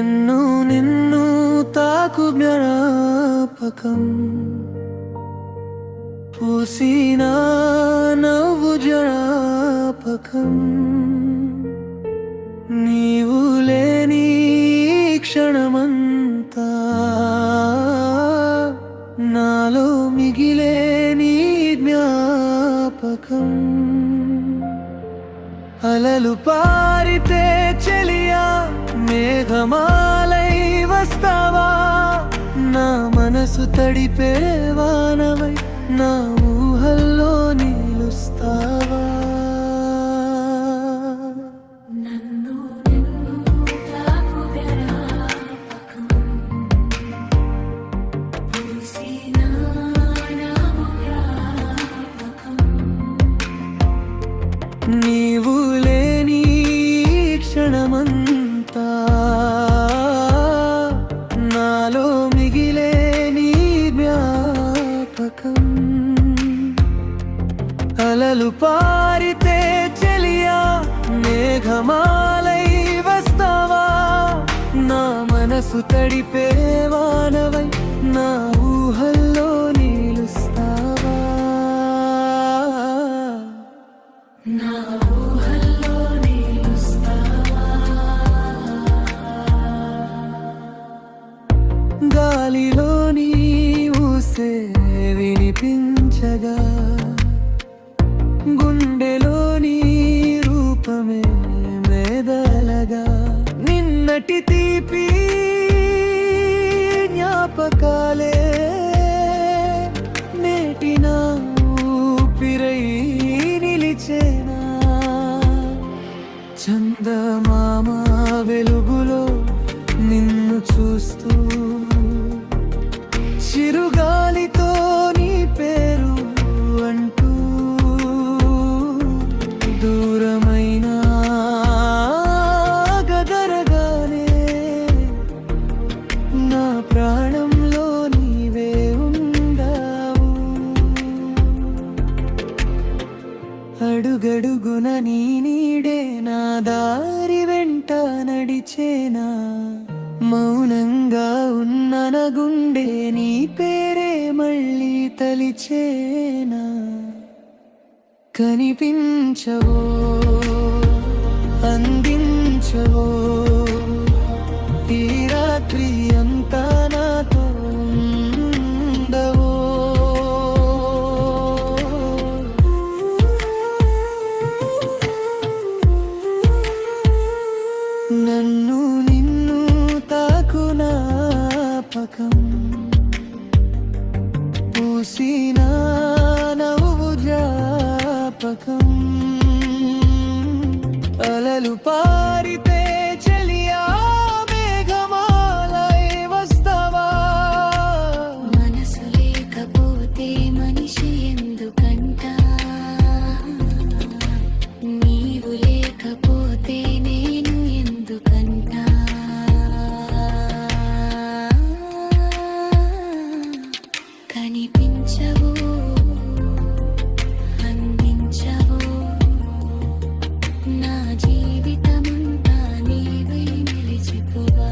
నన్ను నిన్ను తాకు జ్ఞాపకం, పూసిన నవ్వు జ్ఞాపకం, నీవు లేని క్షణమంతా నాలో మిగిలే నీ జ్ఞాపకం. అలలు పారితే చెలియా మేఘమాలై వస్తావా, నా మనసు తడిపే వానవై నా ఊహల్లో నిలుస్తావా. నీవు లేని క్షణమంతా నాలో మిగిలే నీ జ్ఞాపకం. అలలు పారితే చెలియా మేఘమాలై వస్తావా, నా మనసు తడిపే వానవై నా ఊహల్లో నిలుస్తావా. నా ఊహల్లో నిలుస్తావా. గాలిలోని ఊసే వినిపించగా, గుండెలోని రూపమే మెదలగా, నిన్నటి తీపి జ్ఞాపకాలే నేటి నా ఊపిరై నిలిచేనా. చందమామ వెలుగులో నిన్ను చూస్తూ, చిరుగాలితో నీ పేరు అంటూ, దూరమైన గదరగానే నా ప్రాణంలో నీవే ఉండావు. అడుగడుగున నీ నీడే నా దారి వెంట నడిచేనా, మౌనంగా ఉన్న నా గుండె నీ పేరే మళ్ళీ తలిచేనా. కనిపించవో అందించవో ఈ రాత్రి అంతా నాతో ఉండవో. నన్ను నిన్ను తాకు జ్ఞాపకం, పూసిన నవ్వు జ్ఞాపకం, అలలు పారితే చెలియా మేఘమాలై వస్తావా. మనసు లేకపోతే మనిషి ఎందుకంట, నీవు లేకపోతే నేను ఎందుకంట. కనిపించవు అందించవు, నా జీవితమంతా నీవై నిలిచిపోవా.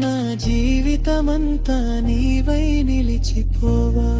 నా జీవితమంతా నీవై నిలిచిపోవా.